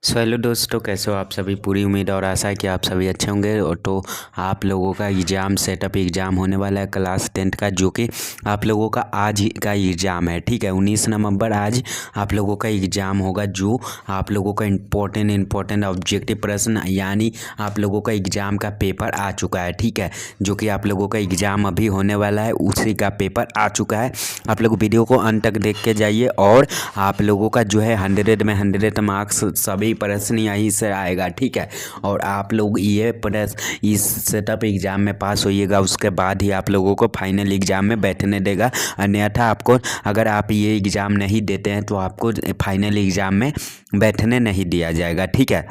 Hello दोस्तों, कैसे हो आप सभी। पूरी उम्मीद और आशा है कि आप सभी अच्छे होंगे। और तो आप लोगों का एग्ज़ाम सेटअप एग्ज़ाम होने वाला है क्लास 10 का, जो कि आप लोगों का आज ही का एग्ज़ाम है। ठीक है, 19 नवंबर आज आप लोगों का एग्ज़ाम होगा, जो आप लोगों का इम्पोर्टेंट ऑब्जेक्टिव प्रश्न यानी आप लोगों का एग्ज़ाम का पेपर आ चुका है। ठीक है, जो कि आप लोगों का एग्ज़ाम अभी होने वाला है, उसी का पेपर आ चुका है। आप लोग वीडियो को अंत तक देख के जाइए और आप लोगों का जो है 100 में 100 मार्क्स सभी प्रश्न यहीं से आएगा। ठीक है, और आप लोग ये प्रश्न इस सेटअप एग्ज़ाम में पास होइएगा, उसके बाद ही आप लोगों को फाइनल एग्ज़ाम में बैठने देगा। अन्यथा आपको, अगर आप ये एग्ज़ाम नहीं देते हैं तो आपको फाइनल एग्ज़ाम में बैठने नहीं दिया जाएगा। ठीक है,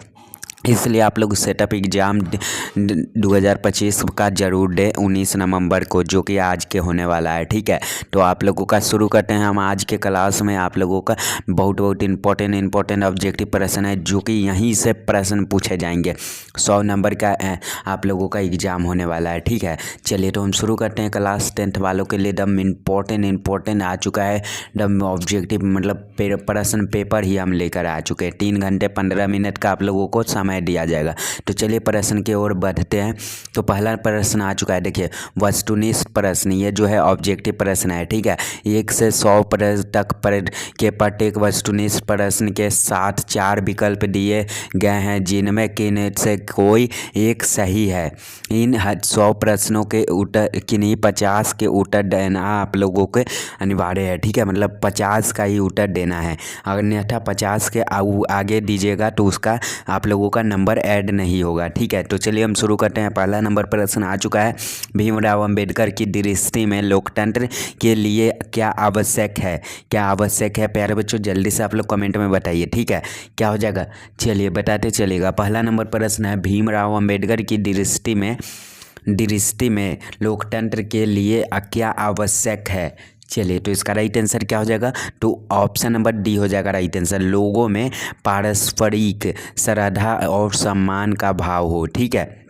इसलिए आप लोग सेटअप एग्ज़ाम 2025 का ज़रूर दें 19 नवंबर को, जो कि आज के होने वाला है। ठीक है, तो आप लोगों का शुरू करते हैं हम आज के क्लास में। आप लोगों का बहुत इम्पोर्टेंट ऑब्जेक्टिव प्रश्न है, जो कि यहीं से प्रश्न पूछे जाएंगे। 100 नंबर का आप लोगों का एग्ज़ाम होने वाला है। ठीक है, चलिए तो हम शुरू करते हैं। क्लास 10 वालों के लिए दम इम्पोर्टेंट आ चुका है। दम ऑब्जेक्टिव मतलब प्रश्न पेपर ही हम लेकर आ चुके हैं। 3 घंटे 15 मिनट का आप लोगों को समय दिया जाएगा। तो चलिए प्रश्न की ओर बढ़ते हैं। तो पहला प्रश्न आ चुका है, देखिए वस्तुनिष्ठ प्रश्न, ये जो है ऑब्जेक्टिव प्रश्न है। ठीक है, 1 से 100 प्रश्न तक के प्रत्येक वस्तुनिष्ठ प्रश्न के साथ 4 विकल्प दिए गए हैं, जिनमें किन्हीं से कोई एक सही है। इन 100 प्रश्नों के उत्तर किन्हीं 50 के उत्तर देना आप लोगों के अनिवार्य है। ठीक है, मतलब 50 का ही उत्तर देना है। अन्यथा 50 के आगे दीजिएगा तो उसका आप लोगों का नंबर ऐड नहीं होगा। ठीक है, तो चलिए हम शुरू करते हैं। पहला नंबर प्रश्न आ चुका है, भीमराव अंबेडकर की दृष्टि में लोकतंत्र के लिए क्या आवश्यक है। क्या आवश्यक है प्यारे बच्चों, जल्दी से आप लोग कमेंट में बताइए। ठीक है, क्या हो जाएगा, चलिए बताते चलिएगा। पहला नंबर प्रश्न है, भीमराव अंबेडकर की दृष्टि में लोकतंत्र के लिए क्या आवश्यक है। चलिए तो इसका राइट आंसर क्या हो जाएगा, तो ऑप्शन नंबर डी हो जाएगा राइट आंसर। लोगों में पारस्परिक श्रद्धा और सम्मान का भाव हो। ठीक है,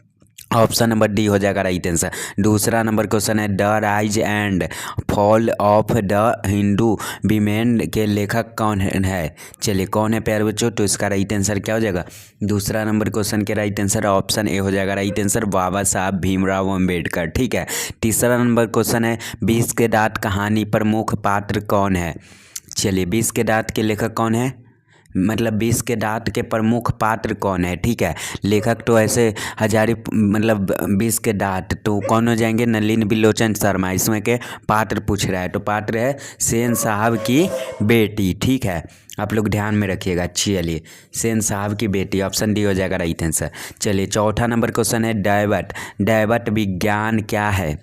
ऑप्शन नंबर डी हो जाएगा राइट आंसर। दूसरा नंबर क्वेश्चन है, the rise and fall of the Hindu women के लेखक कौन है। चलिए कौन है प्यारे बच्चों, तो इसका राइट आंसर क्या हो जाएगा। दूसरा नंबर क्वेश्चन के राइट आंसर ऑप्शन ए हो जाएगा राइट आंसर, बाबा साहब भीमराव अम्बेडकर। ठीक है, तीसरा नंबर क्वेश्चन है, 20 के दांत कहानी पर मुख्य पात्र कौन है। चलिए 20 के दांत के लेखक कौन है, मतलब 20 के दांत के प्रमुख पात्र कौन है। ठीक है, लेखक तो ऐसे हजारी, मतलब 20 के दांत तो कौन हो जाएंगे, नलिनी बिलोचन शर्मा। इसमें के पात्र पूछ रहा है, तो पात्र है सेन साहब की बेटी। ठीक है, आप लोग ध्यान में रखिएगा। चलिए सेन साहब की बेटी, ऑप्शन डी हो जाएगा राइट आंसर। चलिए चौथा नंबर क्वेश्चन है, दैवत विज्ञान क्या है।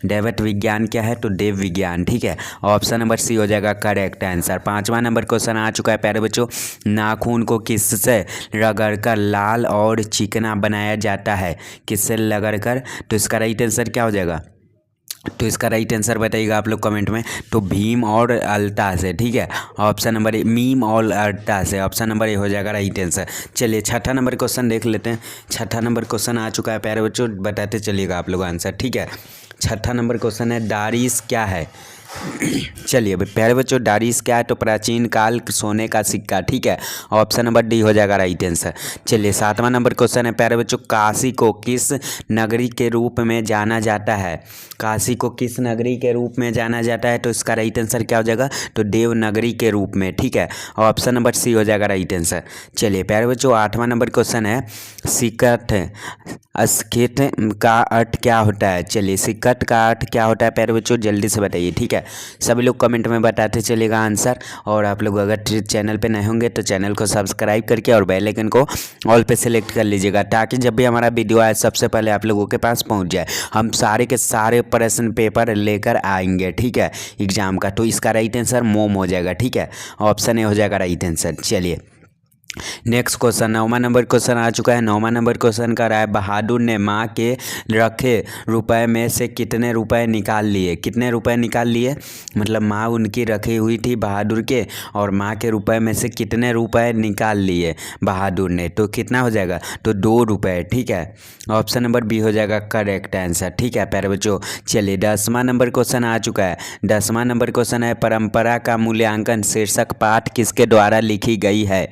दैवत विज्ञान क्या है, तो देव विज्ञान। ठीक है, ऑप्शन नंबर सी हो जाएगा करेक्ट आंसर। पांचवा नंबर क्वेश्चन आ चुका है प्यारे बच्चों, नाखून को किससे रगड़कर लाल और चिकना बनाया जाता है। किससे रगड़कर, तो इसका राइट आंसर क्या हो जाएगा, तो इसका राइट आंसर बताइएगा आप लोग कमेंट में। तो भीम और अलता से। ठीक है, ऑप्शन नंबर ए, मीम और अलता से, ऑप्शन नंबर ए हो जाएगा राइट आंसर। चलिए छठा नंबर क्वेश्चन देख लेते हैं। छठा नंबर क्वेश्चन आ चुका है प्यारे बच्चों, बताते चलिएगा आप लोग आंसर। ठीक है, छठा नंबर क्वेश्चन है, दारिस क्या है। चलिए प्यारे बच्चों, दारिस क्या है, तो प्राचीन काल सोने का सिक्का। ठीक है, ऑप्शन नंबर डी हो जाएगा राइट आंसर। चलिए सातवां नंबर क्वेश्चन है प्यारे बच्चों, काशी को किस नगरी के रूप में जाना जाता है। काशी को किस नगरी के रूप में जाना जाता है, तो इसका राइट आंसर क्या हो जाएगा, तो देवनगरी के रूप में। ठीक है, ऑप्शन नंबर सी हो जाएगा राइट आंसर। चलिए प्यारे बच्चों, आठवां नंबर क्वेश्चन है, सिकट अस्किट का अर्थ क्या होता है। चलिए सिकट का अर्थ क्या होता है प्यारे बच्चों, जल्दी से बताइए। ठीक है, सभी लोग कमेंट में बताते चलिएगा आंसर। और आप लोग अगर चैनल पे नए होंगे तो चैनल को सब्सक्राइब करके और बेल आइकन को ऑल पे सेलेक्ट कर लीजिएगा, ताकि जब भी हमारा वीडियो आए सबसे पहले आप लोगों के पास पहुंच जाए। हम सारे के सारे प्रश्न पेपर लेकर आएंगे। ठीक है, एग्जाम का, तो इसका राइट आंसर मोम हो जाएगा। ठीक है, ऑप्शन ए हो जाएगा राइट आंसर। चलिए नेक्स्ट क्वेश्चन, नौवां नंबर क्वेश्चन आ चुका है। नौवां नंबर क्वेश्चन कर रहा है, बहादुर ने माँ के रखे रुपए में से कितने रुपए निकाल लिए। कितने रुपए निकाल लिए, मतलब माँ उनकी रखी हुई थी बहादुर के, और माँ के रुपए में से कितने रुपए निकाल लिए बहादुर ने, तो कितना हो जाएगा, तो 2 रुपये। ठीक है, ऑप्शन नंबर बी हो जाएगा करेक्ट आंसर। ठीक है प्यारे बच्चों, चलिए 10वां नंबर क्वेश्चन आ चुका है। 10वां नंबर क्वेश्चन है, परंपरा का मूल्यांकन शीर्षक पाठ किसके द्वारा लिखी गई है।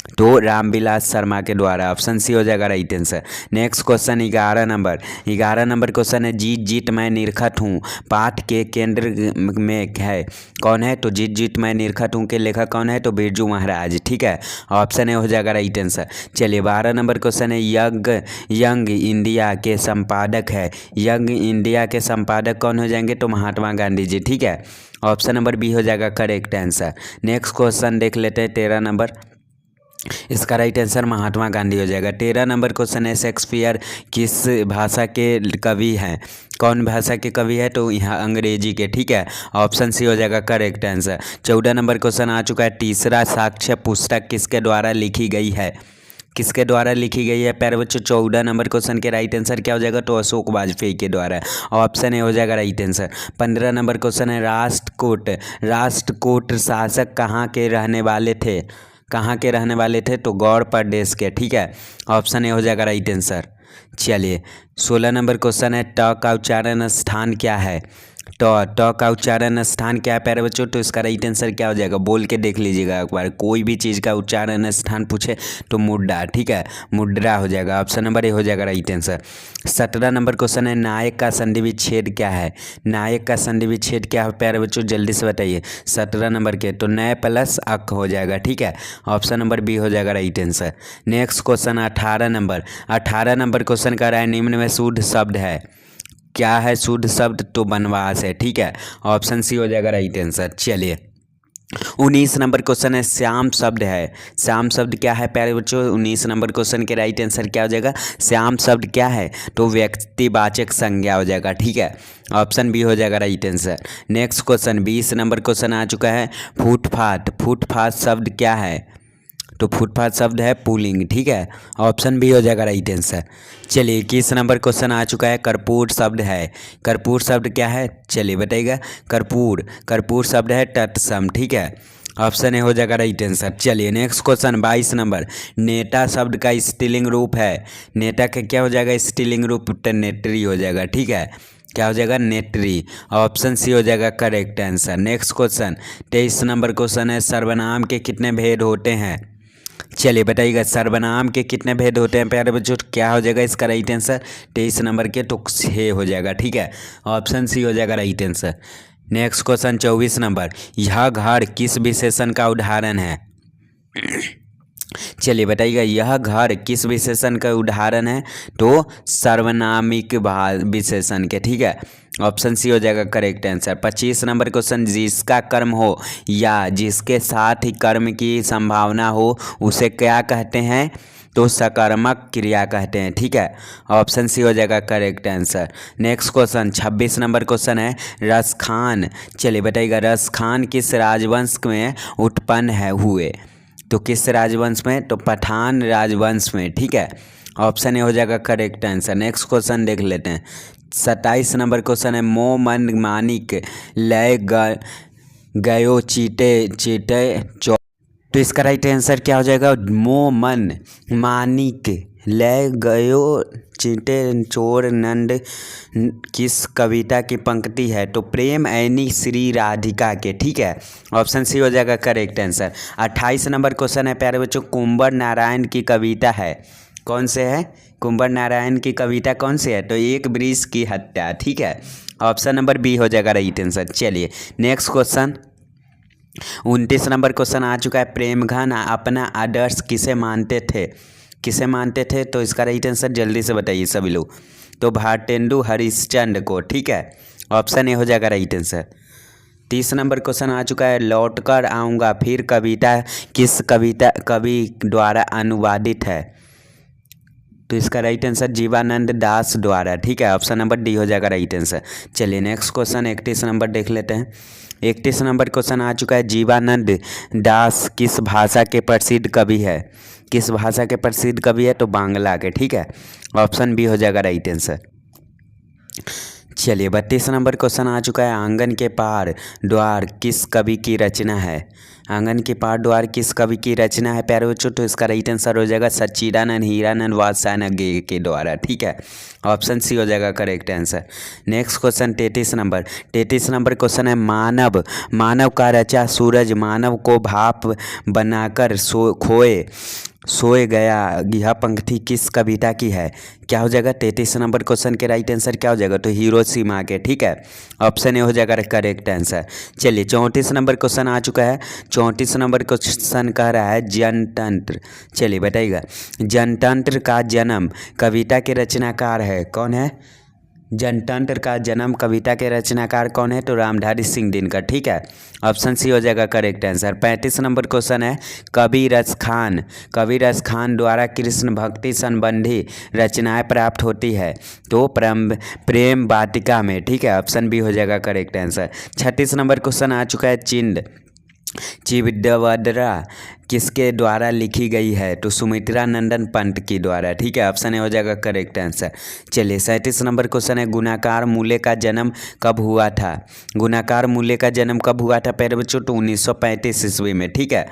तो रामविलास शर्मा के द्वारा। ऑप्शन सी हो जाएगा right answer. Next question 11 number question है जीत जीत मैं निरखत हूँ पाठ के केंद्र में है कौन है? तो जीत जीत मैं निरखत हूँ के लेखक कौन है? तो बिरजू महाराज। ठीक है, ऑप्शन ए हो जाएगा राइट आंसर। चलिए 12 नंबर क्वेश्चन है यंग इंडिया के संपादक है। यंग इंडिया के संपादक कौन हो जाएंगे? तो महात्मा गांधी जी। ठीक है, ऑप्शन नंबर बी हो जाएगा करेक्ट आंसर। नेक्स्ट क्वेश्चन देख लेते हैं 13 नंबर, इसका राइट आंसर महात्मा गांधी हो जाएगा। 13 नंबर क्वेश्चन है शेक्सपियर किस भाषा के कवि हैं? कौन भाषा के कवि है? तो यहाँ अंग्रेजी के। ठीक है, ऑप्शन सी हो जाएगा करेक्ट आंसर। 14 नंबर क्वेश्चन आ चुका है, तीसरा साक्ष्य पुस्तक किसके द्वारा लिखी गई है? किसके द्वारा लिखी गई है प्यारे बच्चों? 14 नंबर क्वेश्चन के राइट आंसर क्या हो जाएगा? तो अशोक वाजपेयी के द्वारा। ऑप्शन ए हो जाएगा राइट आंसर। 15 नंबर क्वेश्चन है राष्ट्रकूट शासक कहाँ के रहने वाले थे? कहाँ के रहने वाले थे? तो गौड़ प्रदेश के। ठीक है, ऑप्शन ए हो जाएगा राइट आंसर। चलिए 16 नंबर क्वेश्चन है ट का उच्चारण स्थान क्या है? ट का उच्चारण स्थान क्या है प्यारे बच्चों? तो इसका राइट आंसर क्या हो जाएगा? बोल के देख लीजिएगा एक बार, कोई भी चीज़ का उच्चारण स्थान पूछे तो मुड्डा। ठीक है, मुड्रा हो जाएगा। ऑप्शन नंबर ए हो जाएगा राइट आंसर। 17 नंबर क्वेश्चन है नायक का संधि विच्छेद क्या है? नायक का संधि विच्छेद क्या है प्यारे बच्चों? जल्दी से बताइए 17 नंबर के। तो नय प्लस अक हो जाएगा। ठीक है, ऑप्शन नंबर बी हो जाएगा right answer. Next question 18 number question का है निम्न में शुद्ध शब्द है। क्या है शुद्ध शब्द? तो वनवास है। ठीक है, ऑप्शन सी हो जाएगा राइट आंसर। चलिए 19 नंबर क्वेश्चन है श्याम शब्द है। श्याम शब्द क्या है प्यारे बच्चों? 19 नंबर क्वेश्चन के राइट आंसर क्या हो जाएगा? श्याम शब्द क्या है? तो व्यक्तिवाचक संज्ञा हो जाएगा। ठीक है, ऑप्शन बी हो जाएगा right answer. Next question 20 number question आ चुका है फुटपाथ शब्द क्या है? तो फुटपाथ शब्द है पुलिंग। ठीक है, ऑप्शन बी हो जाएगा राइट आंसर। चलिए 21 नंबर क्वेश्चन आ चुका है कर्पूर शब्द है। कर्पूर शब्द क्या है? चलिए बताइएगा। कर्पूर शब्द है तत्सम। ठीक है, ऑप्शन ए हो जाएगा राइट आंसर। चलिए नेक्स्ट क्वेश्चन 22 नंबर नेता शब्द का स्त्रीलिंग रूप है। नेता का क्या हो जाएगा स्त्रीलिंग रूप? तो नेत्री हो जाएगा। ठीक है, क्या हो जाएगा? नेत्री। ऑप्शन सी हो जाएगा correct answer. Next question 23 number question है सर्वनाम के कितने भेद होते हैं? चलिए बताइएगा सर्वनाम के कितने भेद होते हैं प्यारे बच्चों? क्या हो जाएगा इसका राइट आंसर? 23 नंबर के तो 6 हो जाएगा। ठीक है, ऑप्शन सी हो जाएगा right answer. Next question 24 number यह घर किस विशेषण का उदाहरण है? चलिए बताइएगा यह घर किस विशेषण का उदाहरण है? तो सर्वनामिक विशेषण के। ठीक है, ऑप्शन सी हो जाएगा करेक्ट आंसर। 25 नंबर क्वेश्चन जिसका कर्म हो या जिसके साथ ही कर्म की संभावना हो उसे क्या कहते हैं? तो सकर्मक क्रिया कहते हैं। ठीक है, ऑप्शन सी हो जाएगा correct answer. Next question 26 number question है रसखान। चलिए बताइएगा रसखान किस राजवंश में उत्पन्न हुए? तो किस राजवंश में? तो पठान राजवंश में। ठीक है, ऑप्शन ए हो जाएगा करेक्ट आंसर। नेक्स्ट क्वेश्चन देख लेते हैं 27 नंबर क्वेश्चन है मोह मन मानिक लय गयो चीटे चो। तो इसका राइट आंसर क्या हो जाएगा? मोह मन मानिक लय गयो चीटे चोर नंद किस कविता की पंक्ति है? तो प्रेम ऐनी श्री राधिका के। ठीक है, ऑप्शन सी हो जाएगा करेक्ट आंसर। 28 नंबर क्वेश्चन है प्यारे बच्चों कुंवर नारायण की कविता है। कौन से है? कुंवर नारायण की कविता कौन सी है? तो एक वृक्ष की हत्या। ठीक है, ऑप्शन नंबर बी हो जाएगा राइट आंसर। चलिए नेक्स्ट क्वेश्चन 29 नंबर क्वेश्चन आ चुका है प्रेमघन अपना आदर्श किसे मानते थे? किसे मानते थे? तो इसका राइट आंसर जल्दी से बताइए सभी लोग। तो भारतेंदु हरिश्चंद्र को। ठीक है, ऑप्शन ए हो जाएगा राइट आंसर। 30 नंबर क्वेश्चन आ चुका है लौट कर आऊँगा फिर कविता किस कवि द्वारा अनुवादित है? तो इसका राइट आंसर जीवानंद दास द्वारा। ठीक है, ऑप्शन नंबर डी हो जाएगा राइट आंसर। चलिए नेक्स्ट क्वेश्चन 31 नंबर देख लेते हैं। 31 नंबर क्वेश्चन आ चुका है जीवानंद दास किस भाषा के प्रसिद्ध कवि है? किस भाषा के प्रसिद्ध कवि है? तो बांग्ला के। ठीक है, ऑप्शन बी हो जाएगा राइट आंसर। चलिए 32 नंबर क्वेश्चन आ चुका है आंगन के पार द्वार किस कवि की रचना है? आंगन के पार द्वार किस कवि की रचना है प्यारे बच्चों? तो इसका राइट आंसर हो जाएगा सच्चिदानंद हीरानंद वात्स्यायन के द्वारा। ठीक है, ऑप्शन सी हो जाएगा correct answer. Next question 33 number question है मानव का रचा सूरज मानव को भाप बनाकर सोए गया, यह पंक्ति किस कविता की है? क्या हो जाएगा 33 नंबर क्वेश्चन के राइट आंसर क्या हो जाएगा? तो हिरोशिमा के। ठीक है, ऑप्शन ए हो जाएगा करेक्ट आंसर। चलिए 34 नंबर क्वेश्चन आ चुका है। 34 नंबर क्वेश्चन कह रहा है जनतंत्र। चलिए बताइएगा, जनतंत्र का जन्म कविता के रचनाकार है कौन है? जनतंत्र का जन्म कविता के रचनाकार कौन है? तो रामधारी सिंह दिनकर। ठीक है, ऑप्शन सी हो जाएगा करेक्ट आंसर। 35 नंबर क्वेश्चन है कवि रस खान द्वारा कृष्ण भक्ति संबंधी रचनाएं प्राप्त होती है तो प्रेम वाटिका में। ठीक है, ऑप्शन बी हो जाएगा करेक्ट आंसर। 36 नंबर क्वेश्चन आ चुका है चिविद्यवदरा किसके द्वारा लिखी गई है? तो सुमित्रा नंदन पंत की द्वारा। ठीक है, ऑप्शन ए हो जाएगा करेक्ट आंसर। चलिए 37 नंबर क्वेश्चन है गुणाकार मूल्य का जन्म कब हुआ था? गुणाकार मूल्य का जन्म कब हुआ था प्यारे बच्चों? तो 1935 ईस्वी में। ठीक है,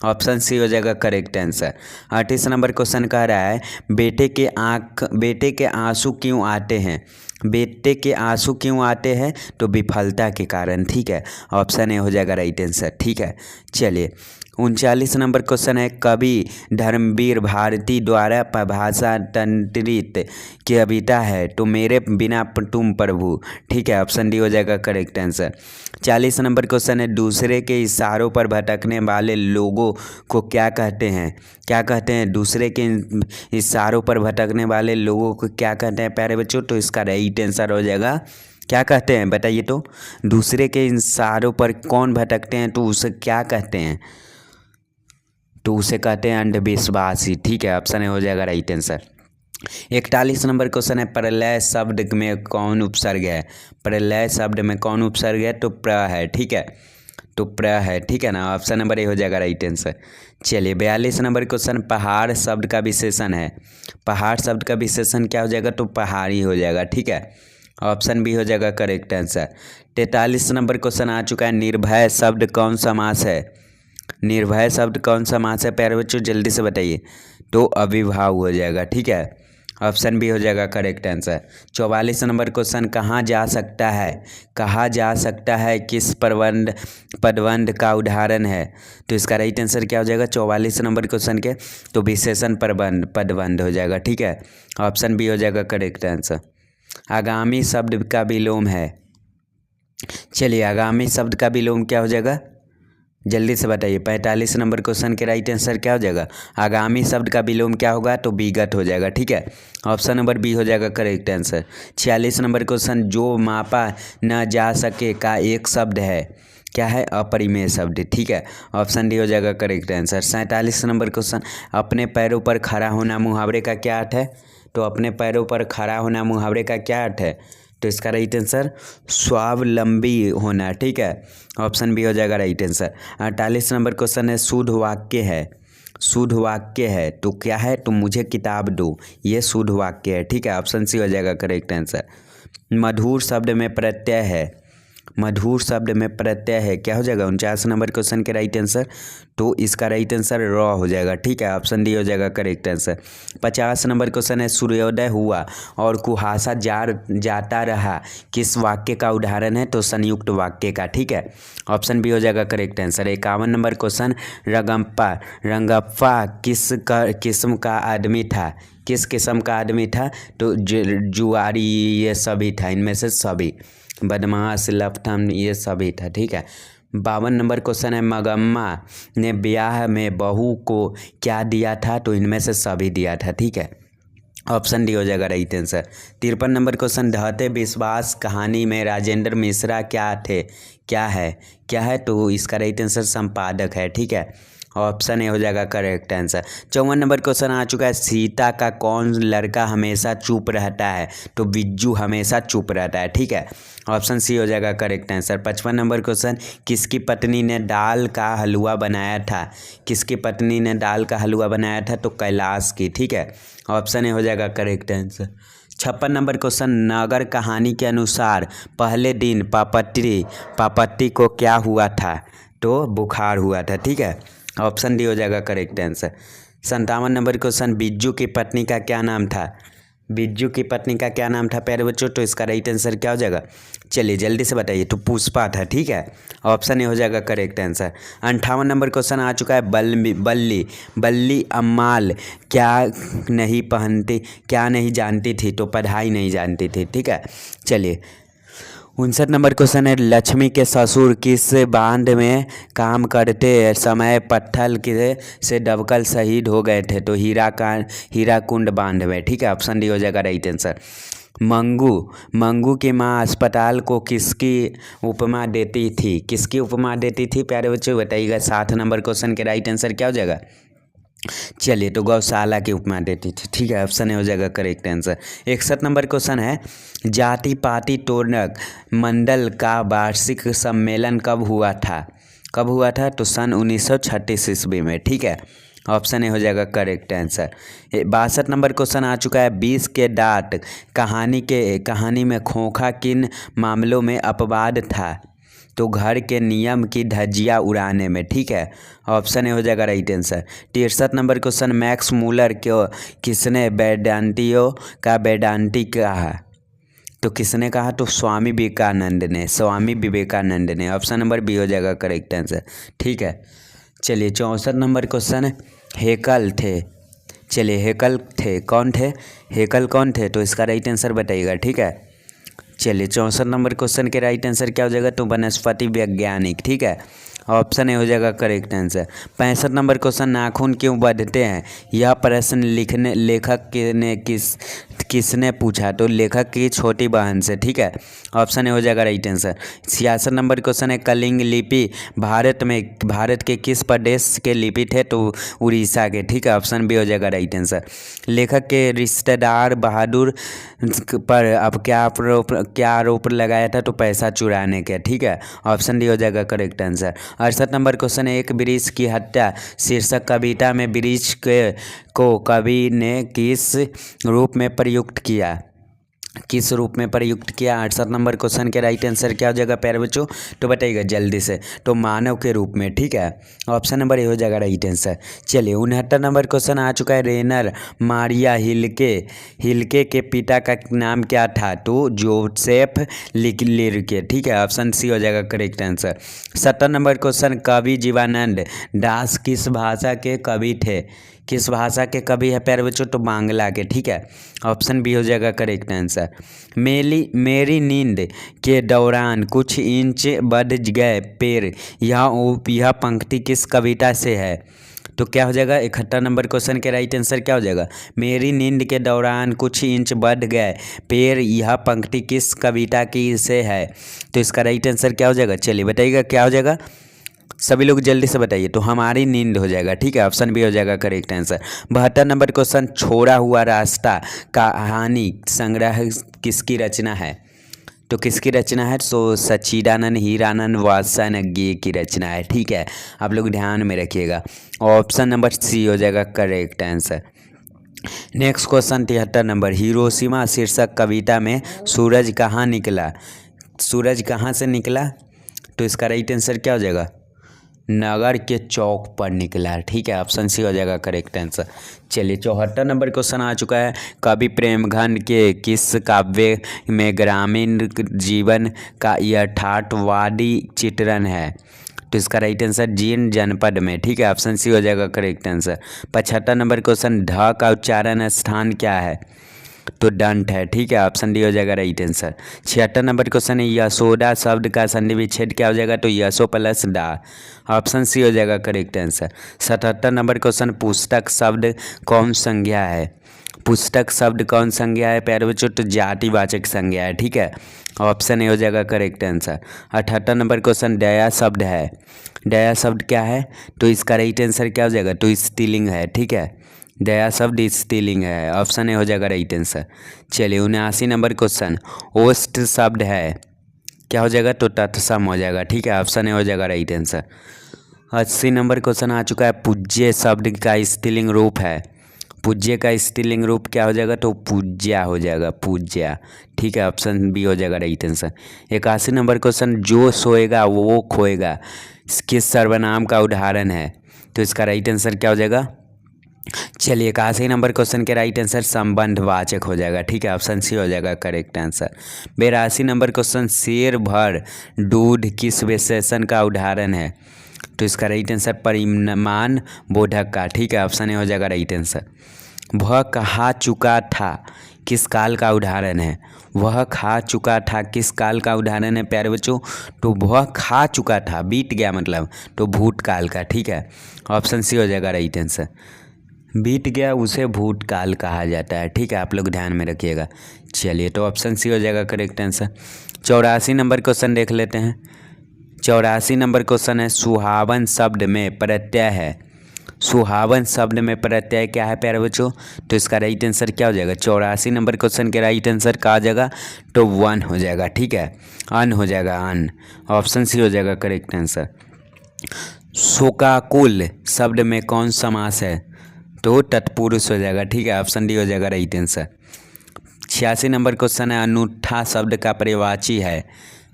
ऑप्शन सी हो जाएगा करेक्ट आंसर। 38 नंबर क्वेश्चन कह रहा है बेटे के आंसू क्यों आते हैं? बेटे के आंसू क्यों आते हैं? तो विफलता के कारण। ठीक है, ऑप्शन ए हो जाएगा राइट आंसर। ठीक है, चलिए 39 नंबर क्वेश्चन है कवि धर्मवीर भारती द्वारा भाषांतरित कविता है तो मेरे बिना तुम प्रभु। ठीक है, ऑप्शन डी हो जाएगा करेक्ट आंसर। 40 नंबर क्वेश्चन है दूसरे के इशारों पर भटकने वाले लोगों को क्या कहते हैं? क्या कहते हैं? दूसरे के इशारों पर भटकने वाले लोगों को क्या कहते हैं प्यारे बच्चों? तो इसका राइट आंसर हो जाएगा क्या कहते हैं बताइए? तो दूसरे के इशारों पर कौन भटकते हैं तो उसे क्या कहते हैं? तो उसे कहते हैं अंधविश्वासी। ठीक है, ऑप्शन ए हो जाएगा राइट आंसर। 41 नंबर क्वेश्चन है प्रलय शब्द में कौन उपसर्ग है? प्रलय शब्द में कौन उपसर्ग है? तो प्र है। ठीक है, तो प्र है। ठीक है ना, ऑप्शन नंबर ए हो जाएगा राइट आंसर। चलिए 42 नंबर क्वेश्चन पहाड़ शब्द का विशेषण है। पहाड़ शब्द का विशेषण क्या हो जाएगा? तो पहाड़ी हो जाएगा। ठीक है, ऑप्शन बी हो जाएगा करेक्ट आंसर। 43 नंबर क्वेश्चन आ चुका है निर्भय शब्द कौन समास है? निर्भय शब्द कौन समास है प्यारे बच्चों? जल्दी से बताइए। तो अविभाव हो जाएगा। ठीक है, ऑप्शन बी हो जाएगा करेक्ट आंसर। 44 नंबर क्वेश्चन कहाँ जा सकता है? कहा जा सकता है किस पदबंध का उदाहरण है? तो इसका राइट आंसर क्या हो जाएगा 44 नंबर क्वेश्चन के? तो विशेषण पदबंध हो जाएगा। ठीक है, ऑप्शन बी हो जाएगा करेक्ट आंसर। आगामी शब्द का विलोम है। चलिए आगामी शब्द का विलोम क्या हो जाएगा? जल्दी से बताइए। 45 नंबर क्वेश्चन के राइट आंसर क्या हो जाएगा? आगामी शब्द का विलोम क्या होगा? तो विगत हो जाएगा। ठीक है, ऑप्शन नंबर बी हो जाएगा करेक्ट आंसर। 46 नंबर क्वेश्चन जो मापा न जा सके का एक शब्द है, क्या है? अपरिमेय शब्द। ठीक है, ऑप्शन डी हो जाएगा करेक्ट आंसर। 47 नंबर क्वेश्चन अपने पैरों पर खड़ा होना मुहावरे का क्या अर्थ है? तो अपने पैरों पर खड़ा होना मुहावरे का क्या अर्थ है? तो इसका राइट आंसर स्वावलंबी होना। ठीक है, ऑप्शन बी हो जाएगा राइट आंसर। 48 नंबर क्वेश्चन है शुद्ध वाक्य है। शुद्ध वाक्य है तो क्या है? तो मुझे किताब दो, ये शुद्ध वाक्य है। ठीक है, ऑप्शन सी हो जाएगा करेक्ट आंसर। मधुर शब्द में प्रत्यय है। मधुर शब्द में प्रत्यय है, क्या हो जाएगा? 49 नंबर क्वेश्चन के राइट आंसर। तो इसका राइट आंसर र हो जाएगा। ठीक है, ऑप्शन डी हो जाएगा करेक्ट आंसर। 50 नंबर क्वेश्चन है सूर्योदय हुआ और कुहासा जाता रहा किस वाक्य का उदाहरण है? तो संयुक्त वाक्य का। ठीक है, ऑप्शन बी हो जाएगा correct answer. 51 number question Rangappa किस किस्म का आदमी था? किस किस्म का आदमी था? तो जुआरी ये सभी था, इनमें से सभी, बदमाश लफटम ये सभी था। ठीक है, 52 नंबर क्वेश्चन है मगम्मा ने ब्याह में बहू को क्या दिया था? तो इनमें से सभी दिया था। ठीक है, ऑप्शन डी हो जाएगा राइट आंसर। 53 नंबर क्वेश्चन ढहते विश्वास कहानी में राजेंद्र मिश्रा क्या थे? क्या है? तो इसका राइट आंसर संपादक है। ठीक है, ऑप्शन ए हो जाएगा करेक्ट आंसर। 54 नंबर क्वेश्चन आ चुका है सीता का कौन लड़का हमेशा चुप रहता है? तो बिज्जू हमेशा चुप रहता है। ठीक है, ऑप्शन सी हो जाएगा करेक्ट आंसर। 55 नंबर क्वेश्चन किसकी पत्नी ने दाल का हलवा बनाया था? किसकी पत्नी ने दाल का हलवा बनाया था? तो कैलाश की। ठीक है, ऑप्शन ए हो जाएगा करेक्ट आंसर। 56 नंबर क्वेश्चन नगर कहानी के अनुसार पहले दिन पापट्टी को क्या हुआ था? तो बुखार हुआ था। ठीक है, ऑप्शन डी हो जाएगा करेक्ट आंसर। 57 नंबर क्वेश्चन, बिज्जू की पत्नी का क्या नाम था? बिज्जू की पत्नी का क्या नाम था प्यारे बच्चों? तो इसका राइट आंसर क्या हो जाएगा? चलिए जल्दी से बताइए। तो पुष्पा था। ठीक है, ऑप्शन ए हो जाएगा करेक्ट आंसर। 58 नंबर क्वेश्चन आ चुका है, बल्ली अम्माल क्या नहीं जानती थी? तो पढ़ाई नहीं जानती थी। ठीक है, चलिए 59 नंबर क्वेश्चन है, लक्ष्मी के ससुर किस बांध में काम करते समय पत्थर के से दबकर शहीद हो गए थे? तो हीराकुंड बांध में। ठीक है, ऑप्शन डी हो जाएगा राइट आंसर। मंगू की माँ अस्पताल को किसकी उपमा देती थी? किसकी उपमा देती थी प्यारे बच्चों बताइएगा। 60 नंबर क्वेश्चन के राइट आंसर क्या हो जाएगा? चलिए तो गौशाला की उपमा देती थी। ठीक है, ऑप्शन ए हो जाएगा करेक्ट आंसर। 61 नंबर क्वेश्चन है, जाति पाति टोनक मंडल का वार्षिक सम्मेलन कब हुआ था? कब हुआ था? तो सन 1936 ईस्वी में। ठीक है, ऑप्शन ए हो जाएगा करेक्ट आंसर। 62 नंबर क्वेश्चन आ चुका है, 20 के दांत कहानी में खोखा किन मामलों में अपवाद था? तो घर के नियम की धज्जियाँ उड़ाने में। ठीक है, ऑप्शन ए हो जाएगा right answer. 63 number question, Max Muller को किसने वेदांतियों का वेदांती कहा? तो किसने कहा? तो स्वामी विवेकानंद ने। ऑप्शन नंबर बी हो जाएगा करेक्ट आंसर। ठीक है, चलिए 64 नंबर क्वेश्चन, हेकल थे कौन थे? हेकल कौन थे? तो इसका राइट आंसर बताइएगा। ठीक है, चलिए 64 नंबर क्वेश्चन के राइट आंसर क्या हो जाएगा? तो वनस्पति वैज्ञानिक। ठीक है, ऑप्शन ए हो जाएगा करेक्ट आंसर। 65 नंबर क्वेश्चन, नाखून क्यों बढ़ते हैं? यह प्रश्न लेखक ने किसने पूछा? तो लेखक की छोटी बहन से। ठीक है, ऑप्शन ए हो जाएगा राइट आंसर। 66 नंबर क्वेश्चन है, कलिंग लिपि भारत के किस प्रदेश के लिपि थे? तो उड़ीसा के। ठीक है, ऑप्शन बी हो जाएगा राइट आंसर। लेखक के रिश्तेदार बहादुर पर अब क्या आरोप लगाया था? तो पैसा चुराने के। ठीक है, ऑप्शन डी हो जाएगा करेक्ट आंसर। 68 नंबर क्वेश्चन है, एक वृक्ष की हत्या शीर्षक कविता में वृक्ष को कवि ने किस रूप में प्रयुक्त किया? 68 नंबर क्वेश्चन के राइट आंसर क्या हो जाएगा प्यारे बच्चों? तो बताइएगा जल्दी से। तो मानव के रूप में। ठीक है, ऑप्शन नंबर ए हो जाएगा राइट आंसर। चलिए 69 नंबर क्वेश्चन आ चुका है, रेनर मारिया हिल्के के पिता का नाम क्या था? तो जोसेफ लिरके। ठीक है, ऑप्शन सी हो जाएगा करेक्ट आंसर। 70 नंबर क्वेश्चन, कवि जीवानंद दास किस भाषा के कवि थे? किस भाषा के कवि है प्यारे बच्चों? तो बांग्ला के। ठीक है, ऑप्शन बी हो जाएगा करेक्ट आंसर। मेरी नींद के दौरान कुछ इंच बढ़ गए पैर, यह पंक्ति किस कविता से है? तो क्या हो जाएगा? 71 नंबर क्वेश्चन के राइट आंसर क्या हो जाएगा? मेरी नींद के दौरान कुछ इंच बढ़ गए पैर, यह पंक्ति किस कविता की से है? तो इसका राइट आंसर क्या हो जाएगा? चलिए बताइएगा क्या हो जाएगा, सभी लोग जल्दी से बताइए। तो हमारी नींद हो जाएगा। ठीक है, ऑप्शन बी हो जाएगा करेक्ट आंसर। 72 नंबर क्वेश्चन, छोड़ा हुआ रास्ता कहानी संग्रह किसकी रचना है? तो किसकी रचना है? तो सच्चिदानंद हीरानंद वात्स्यायन की रचना है। ठीक है, आप लोग ध्यान में रखिएगा। ऑप्शन नंबर सी हो जाएगा correct answer. Next question 73 number, Hiroshima शीर्षक कविता में सूरज कहाँ निकला? सूरज कहाँ से निकला? तो इसका राइट आंसर क्या हो जाएगा? नगर के चौक पर निकला। ठीक है, ऑप्शन सी हो जाएगा करेक्ट आंसर। चलिए 74 नंबर क्वेश्चन आ चुका है, कवि प्रेमघन के किस काव्य में ग्रामीण जीवन का यथार्थवादी चित्रण है? तो इसका राइट आंसर जीन जनपद में। ठीक है, ऑप्शन सी हो जाएगा करेक्ट आंसर। 75 नंबर क्वेश्चन, ढ का उच्चारण स्थान क्या है? तो डंट है। ठीक है, ऑप्शन डी हो जाएगा राइट आंसर। 76 नंबर क्वेश्चन है, यशोदा शब्द का संधि विच्छेद क्या हो जाएगा? तो यशो प्लस डा। ऑप्शन सी हो जाएगा करेक्ट आंसर। 77 नंबर क्वेश्चन, पुस्तक शब्द कौन संज्ञा है? पुस्तक शब्द कौन संज्ञा है प्यारे बच्चों? तो जातिवाचक संज्ञा है। ठीक है, ऑप्शन ए हो जाएगा करेक्ट आंसर। 78 नंबर क्वेश्चन, दया शब्द है। दया शब्द क्या है? तो इसका राइट आंसर क्या हो जाएगा? तो स्त्रीलिंग है। ठीक है, दया शब्द स्त्रीलिंग है। ऑप्शन ए हो जाएगा राइट आंसर। चलिए 79 नंबर क्वेश्चन, ओष्ठ शब्द है, क्या हो जाएगा? तो तत्सम हो जाएगा। ठीक है, ऑप्शन ए हो जाएगा राइट आंसर। 80 नंबर क्वेश्चन आ चुका है, पूज्य शब्द का स्त्रीलिंग रूप है। पूज्य का स्त्रीलिंग रूप क्या हो जाएगा? तो पूज्या हो जाएगा, पूज्या। ठीक है, ऑप्शन बी हो जाएगा राइट आंसर। 81 नंबर क्वेश्चन, जो सोएगा वो खोएगा किस सर्वनाम का उदाहरण है? तो इसका राइट आंसर क्या हो जाएगा? चलिए 81 नंबर क्वेश्चन के राइट आंसर संबंधवाचक हो जाएगा। ठीक है, ऑप्शन सी हो जाएगा करेक्ट आंसर। 82 नंबर क्वेश्चन शेर भर दूध किस विशेषण का उदाहरण है? तो इसका राइट आंसर परिमाण बोधक का। ठीक है, ऑप्शन ए हो जाएगा राइट आंसर। वह खा चुका था किस काल का उदाहरण है? वह खा चुका था किस काल का उदाहरण है प्यारे बच्चों? तो वह खा चुका था, बीत गया मतलब, तो भूतकाल का। ठीक है, ऑप्शन सी हो जाएगा राइट आंसर। बीत गया उसे भूतकाल कहा जाता है। ठीक है, आप लोग ध्यान में रखिएगा। चलिए, तो ऑप्शन सी हो जाएगा करेक्ट आंसर। 84 नंबर क्वेश्चन देख लेते हैं। 84 नंबर क्वेश्चन है सुहावन शब्द में प्रत्यय है। सुहावन शब्द में प्रत्यय क्या है प्यारे बच्चों? तो इसका राइट आंसर क्या हो जाएगा? 84 नंबर क्वेश्चन के राइट आंसर क्या हो जाएगा? तो वन हो जाएगा। ठीक है, अन हो जाएगा, अन। ऑप्शन सी हो जाएगा करेक्ट आंसर। शोकाकुल शब्द में कौन समास है? तो तत्पुरुष हो जाएगा। ठीक है, ऑप्शन डी हो जाएगा राइट आंसर। 86 नंबर क्वेश्चन है अनूठा शब्द का पर्यायवाची है।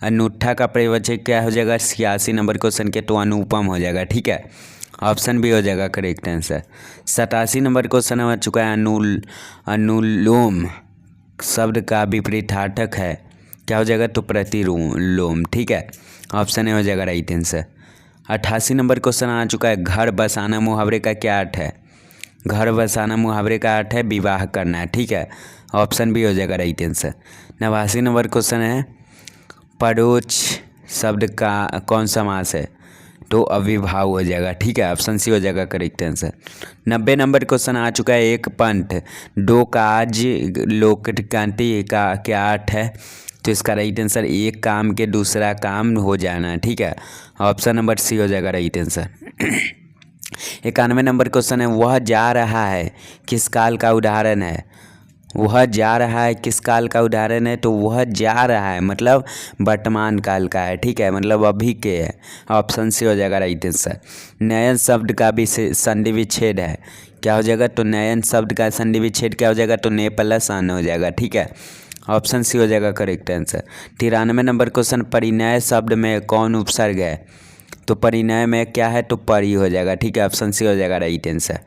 अनूठा का पर्यायवाची क्या हो जाएगा 86 नंबर क्वेश्चन के? तो अनुपम हो जाएगा। ठीक है, ऑप्शन बी हो जाएगा करेक्ट आंसर। 87 नंबर क्वेश्चन आ चुका है अनुलोम शब्द का विपरीतार्थक है। क्या हो जाएगा? तो प्रतिलोम। ठीक है, ऑप्शन ए हो जाएगा राइट आंसर। 88 नंबर क्वेश्चन आ चुका है घर बसाना मुहावरे का क्या अर्थ है? घर बसाना मुहावरे का अर्थ है विवाह करना है। ठीक है, ऑप्शन बी हो जाएगा राइट आंसर। 89 नंबर क्वेश्चन है परोक्ष शब्द का कौन समास है? तो अविभाव हो जाएगा। ठीक है, ऑप्शन सी हो जाएगा करेक्ट आंसर। 90 नंबर क्वेश्चन आ चुका है एक पंथ दो काज लोकक्रांति का क्या अर्थ है? तो इसका राइट आंसर एक काम के दूसरा काम हो जाना। ठीक है, ऑप्शन नंबर सी हो जाएगा राइट आंसर। 91 नंबर क्वेश्चन है वह जा रहा है किस काल का उदाहरण है? वह जा रहा है किस काल का उदाहरण है? तो वह जा रहा है मतलब वर्तमान काल का है। ठीक है, मतलब अभी के है। ऑप्शन सी हो जाएगा राइट आंसर। नयन शब्द का भी संधि विच्छेद है। क्या हो जाएगा? तो नयन शब्द का संधि विच्छेद क्या हो जाएगा? तो ने प्लस अन हो जाएगा। ठीक है, ऑप्शन सी हो जाएगा करेक्ट आंसर। 93 नंबर क्वेश्चन परिणय शब्द में कौन उपसर्ग है? तो परिणय में क्या है? तो परी हो जाएगा। ठीक है, ऑप्शन सी हो जाएगा राइट आंसर।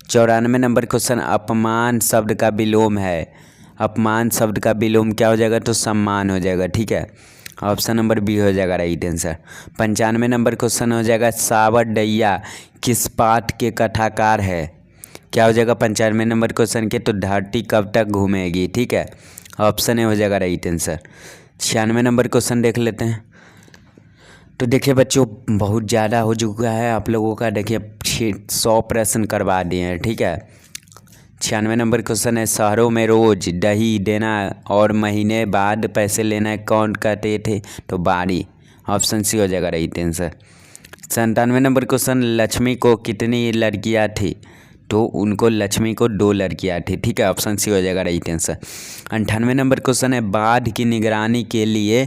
94 नंबर क्वेश्चन अपमान शब्द का विलोम है। अपमान शब्द का विलोम क्या हो जाएगा? तो सम्मान हो जाएगा। ठीक है, ऑप्शन नंबर बी हो जाएगा राइट आंसर। 95 नंबर क्वेश्चन हो जाएगा सावरडैया किस पाठ के कथाकार है? क्या हो जाएगा 95 नंबर क्वेश्चन के? तो धरती कब तक घूमेगी। ठीक है, ऑप्शन ए हो जाएगा राइट आंसर। 96 नंबर क्वेश्चन देख लेते हैं। तो देखिए बच्चों बहुत ज़्यादा हो चुका है आप लोगों का। देखिए 100 प्रश्न करवा दिए हैं। ठीक है, 96 नंबर क्वेश्चन है शहरों में रोज दही देना और महीने बाद पैसे लेना कौन कहते थे? तो बारी। ऑप्शन सी हो जाएगा right answer. 97 number question Lakshmi को कितनी लड़कियां थी? तो उनको लक्ष्मी को 2 लड़कियां थी। ठीक है, ऑप्शन सी हो जाएगा राइट आंसर। 98 नंबर क्वेश्चन है बाढ़ की निगरानी के लिए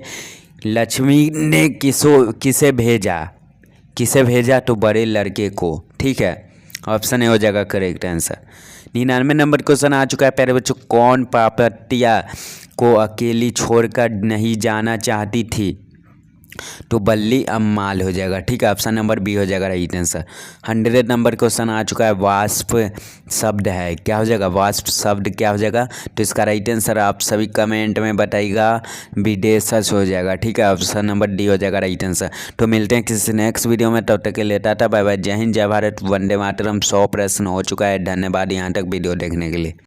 लक्ष्मी ने किसे भेजा? किसे भेजा? तो बड़े लड़के को। ठीक है, ऑप्शन ए हो जाएगा करेक्ट आंसर। 99 नंबर क्वेश्चन आ चुका है प्यारे बच्चों कौन पार्वतिया को अकेली छोड़कर नहीं जाना चाहती थी? तो बल्ली अम्माल हो जाएगा। ठीक है, ऑप्शन नंबर बी हो जाएगा राइट आंसर। 100 नंबर क्वेश्चन आ चुका है वाष्प शब्द है। क्या हो जाएगा? वाष्प शब्द क्या हो जाएगा? तो इसका राइट आंसर आप सभी कमेंट में बताइएगा विदेशज हो जाएगा। ठीक है, ऑप्शन नंबर डी हो जाएगा राइट आंसर। तो मिलते हैं किसी नेक्स्ट वीडियो में, तब तक के लिए टाटा बाय बाय, जय हिंद जय भारत, वंदे मातरम। 100 प्रश्न हो चुका है। धन्यवाद यहाँ तक वीडियो देखने के लिए।